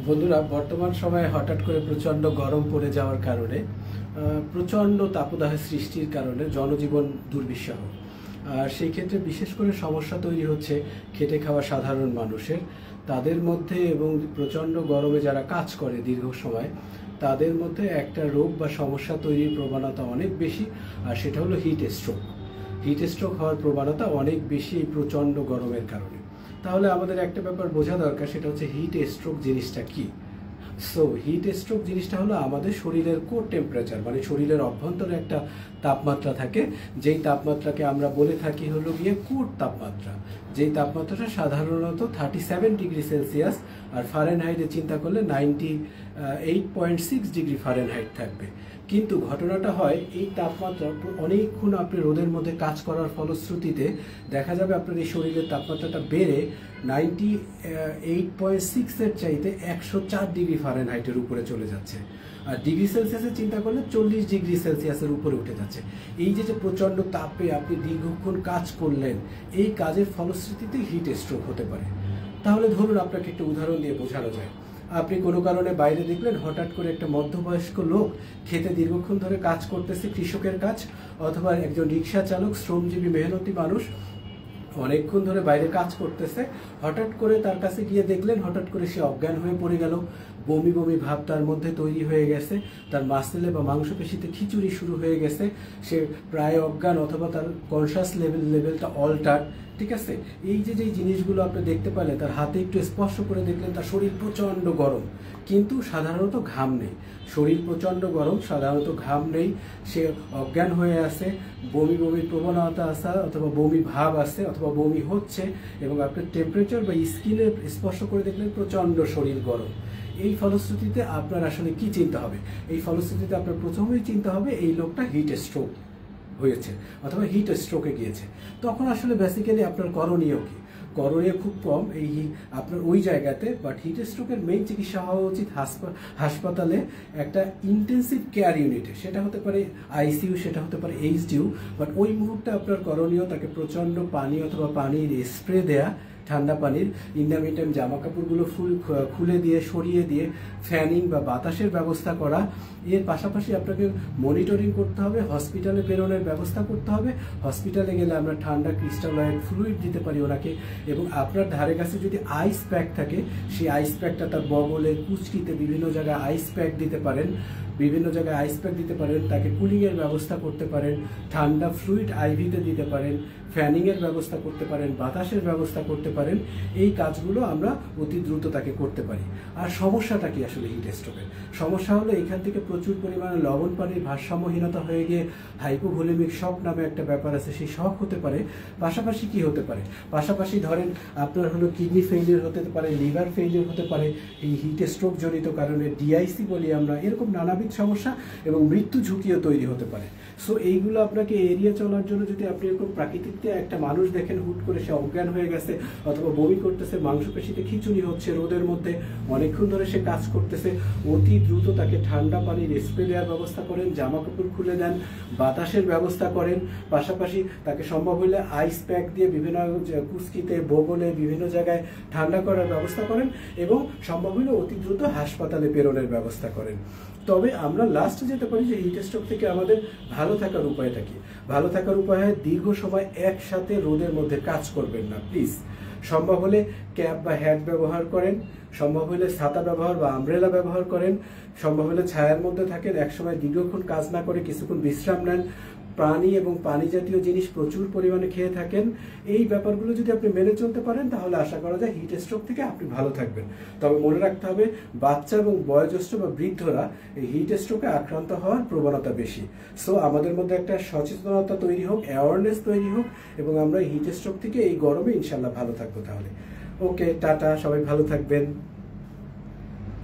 বন্ধুরা, বর্তমান সময়ে হঠাৎ করে প্রচণ্ড গরম পড়ে যাওয়ার কারণে প্রচণ্ড তাপদাহ সৃষ্টির কারণে জনজীবন দুর্বিষহ। আর সেই ক্ষেত্রে বিশেষ করে সমস্যা তৈরি হচ্ছে খেটে খাওয়া সাধারণ মানুষের, তাদের মধ্যে এবং প্রচণ্ড গরমে যারা কাজ করে দীর্ঘ সময় তাদের মধ্যে একটা রোগ বা সমস্যা তৈরির প্রবণতা অনেক বেশি, আর সেটা হলো হিট স্ট্রোক। হিট স্ট্রোক হওয়ার প্রবণতা অনেক বেশি এই প্রচণ্ড গরমের কারণে। তাহলে আমাদের একটা ব্যাপার বোঝা দরকার, সেটা হচ্ছে হিট স্ট্রোক জিনিসটা কি। সো হিট স্ট্রোক জিনিসটা হলো আমাদের শরীরের কোর টেম্পারেচার, মানে শরীরের অভ্যন্তরে একটা তাপমাত্রা থাকে, যেই তাপমাত্রাকে আমরা বলে থাকি হলো গিয়ে কোর তাপমাত্রা। যেই তাপমাত্রাটা সাধারণত 37 ডিগ্রি সেলসিয়াস, আর ফারেনহাইটে চিন্তা করলে 98.6 ডিগ্রি ফারেনহাইট থাকবে। কিন্তু ঘটনাটা হয় এই তাপমাত্রা অনেকক্ষণ আপনি রোদের মধ্যে কাজ করার ফলশ্রুতিতে দেখা যাবে আপনার এই শরীরের তাপমাত্রাটা বেড়ে 98.6-এর চাইতে 104 ডিগ্রি ফারেনহাইটের উপরে চলে যাচ্ছে। আর ডিগ্রি সেলসিয়াসে চিন্তা করলে 40 ডিগ্রি সেলসিয়াসের উপরে উঠে যাচ্ছে। এই যে প্রচণ্ড তাপে আপনি দীর্ঘক্ষণ কাজ করলেন, এই কাজের ফলশ্রুতিতে হিট স্ট্রোক হতে পারে। তাহলে ধরুন আপনাকে একটা উদাহরণ দিয়ে বোঝানো যায়। আপনি কোনো কারণে বাইরে দেখলেন হঠাৎ করে একটা মধ্যবয়স্ক লোক খেতে দীর্ঘক্ষণ ধরে কাজ করতেছে, কৃষকের কাজ, অথবা একজন রিক্সা চালক, শ্রমজীবী মেহনতি মানুষ অনেকক্ষণ ধরে বাইরে কাজ করতেছে, হঠাৎ করে তার কাছে গিয়ে দেখলেন হঠাৎ করে সে অজ্ঞান হয়ে পড়ে গেল, বমি বমি ভাব তার মধ্যে তৈরি হয়ে গেছে, তার মাসেলে বা মাংসপেশিতে খিচুড়ি শুরু হয়ে গেছে, সে প্রায় অজ্ঞান অথবা তার কনসাস লেভেলটা অল্টার। ঠিক আছে, এই যে জিনিসগুলো আপনি দেখতে পেলে, তার হাতে একটু স্পর্শ করে দেখলেন তার শরীর প্রচণ্ড গরম, কিন্তু সাধারণত ঘাম নেই। শরীর প্রচণ্ড গরম, সাধারণত ঘাম নেই, সে অজ্ঞান হয়ে আছে, বমি বমির প্রবণতা আছে, অথবা বমি ভাব আছে, অথবা বমি হচ্ছে, এবং আপনার টেম্পারেচার বা স্কিনে স্পর্শ করে দেখলেন প্রচণ্ড শরীর গরম। এই ফলশ্রুতিতে আপনার আসলে কি চিন্তা হবে? এই ফলশ্রুতিতে আপনার প্রথমেই চিন্তা হবে এই লোকটা হিট স্ট্রোক হয়েছে অথবা হিট স্ট্রোকে গিয়েছে। তখন আসলে বেসিক্যালি আপনার করণীয় কি? করণীয় খুব কম এই আপনার ওই জায়গাতে, বাট হিট স্ট্রোকের মেইন চিকিৎসা হওয়া উচিত হাসপাতালে একটা ইন্টেন্সিভ কেয়ার ইউনিটে। সেটা হতে পারে আইসিইউ, সেটা হতে পারে এইচডিইউ। বাট ওই মুহূর্তে আপনার করণীয় তাকে প্রচণ্ড পানি অথবা পানির স্প্রে দেয়া, ঠান্ডা পানির, ইন্টারমিডিয়েট জামা কাপড়গুলো খুলে দিয়ে সরিয়ে দিয়ে ফ্যানিং বা বাতাসের ব্যবস্থা করা। এর পাশাপাশি আপনাকে মনিটরিং করতে হবে, হসপিটালে প্রেরণের ব্যবস্থা করতে হবে। হসপিটালে গেলে আমরা ঠান্ডা ক্রিস্টালাইন ফ্লুইড দিতে পারি ওনাকে, এবং আপনার ধারে কাছে যদি আইস প্যাক থাকে, সেই আইস প্যাকটা তার বগলে, কুচকিতে বিভিন্ন জায়গায় আইস প্যাক দিতে পারেন, তাকে কুলিংয়ের ব্যবস্থা করতে পারেন, ঠান্ডা ফ্লুইড আইভিতে দিতে পারেন, ফ্যানিংয়ের ব্যবস্থা করতে পারেন, বাতাসের ব্যবস্থা করতে পারেন। এই কাজগুলো আমরা অতি দ্রুত তাকে করতে পারি। আর সমস্যাটা কি আসলে হিট স্ট্রোকের? সমস্যা হলো এখান থেকে প্রচুর পরিমাণে লবণ পানির ভারসাম্যহীনতা হয়ে গিয়ে হাইপোভোলেমিক শক নামে একটা ব্যাপার আছে, সেই শক হতে পারে। পাশাপাশি কি হতে পারে? পাশাপাশি ধরেন আপনার হলো কিডনি ফেইলিয়ার হতে পারে, লিভার ফেইলিয়ার হতে পারে এই হিট স্ট্রোক জনিত কারণে, ডিআইসি বলি আমরা, এরকম নানাবিধ সমস্যা এবং মৃত্যু ঝুঁকিও তৈরি হতে পারে। সো এইগুলো আপনাকে এড়িয়ে চলার জন্য, যদি আপনি এরকম প্রাকৃতিক একটা মানুষ দেখেন হুট করে সে অজ্ঞান হয়ে গেছে অথবা বমি করতেছে, মাংসপেশিতে খিঁচুনি হচ্ছে, রোদের মধ্যে অনেকক্ষণ ধরে সে কাজ করতেছে, অতি দ্রুত তাকে ঠান্ডা পানির স্প্রে দেওয়ার ব্যবস্থা করেন, জামা কাপড় খুলে দেন, বাতাসের ব্যবস্থা করেন। পাশাপাশি তাকে সম্ভব হলে আইস প্যাক দিয়ে বিভিন্ন কুস্কিতে, বগলে, বিভিন্ন জায়গায় ঠান্ডা করার ব্যবস্থা করেন, এবং সম্ভব হলে অতি দ্রুত হাসপাতালে প্রেরণের ব্যবস্থা করেন। তবে আমরা লাস্টে যেতে পারি যে হিট স্ট্রোক থেকে আমাদের ভালো থাকার উপায়টা কি? ভালো থাকার উপায় হয় দীর্ঘ সময় একসাথে রোদের মধ্যে কাজ করবেন না, প্লিজ। সম্ভব হলে ক্যাপ বা হ্যাট ব্যবহার করেন, সম্ভব হলে ছাতা ব্যবহার বা আমব্রেলা ব্যবহার করেন, সম্ভব হলে ছায়ার মধ্যে থাকেন, একসময় দীর্ঘক্ষণ কাজ না করে কিছুক্ষণ বিশ্রাম নেন, পানি এবং পানি জাতীয় জিনিস প্রচুর পরিমাণে খেয়ে থাকেন। এই ব্যাপারগুলো যদি আপনি মেনে চলতে পারেন, তাহলে আশা করা যায় হিট স্ট্রোক থেকে আপনি ভালো থাকবেন। তবে মনে রাখতে হবে, বাচ্চা এবং বয়োজ্যেষ্ঠ বা বৃদ্ধরা এই হিট স্ট্রোকে আক্রান্ত হওয়ার প্রবণতা বেশি। সো আমাদের মধ্যে একটা সচেতনতা তৈরি হোক, অ্যাওয়ারনেস তৈরি হোক, এবং আমরা হিট স্ট্রোক থেকে এই গরমে ইনশাল্লাহ ভালো থাকবো। তাহলে ওকে, টাটা, সবাই ভালো থাকবেন।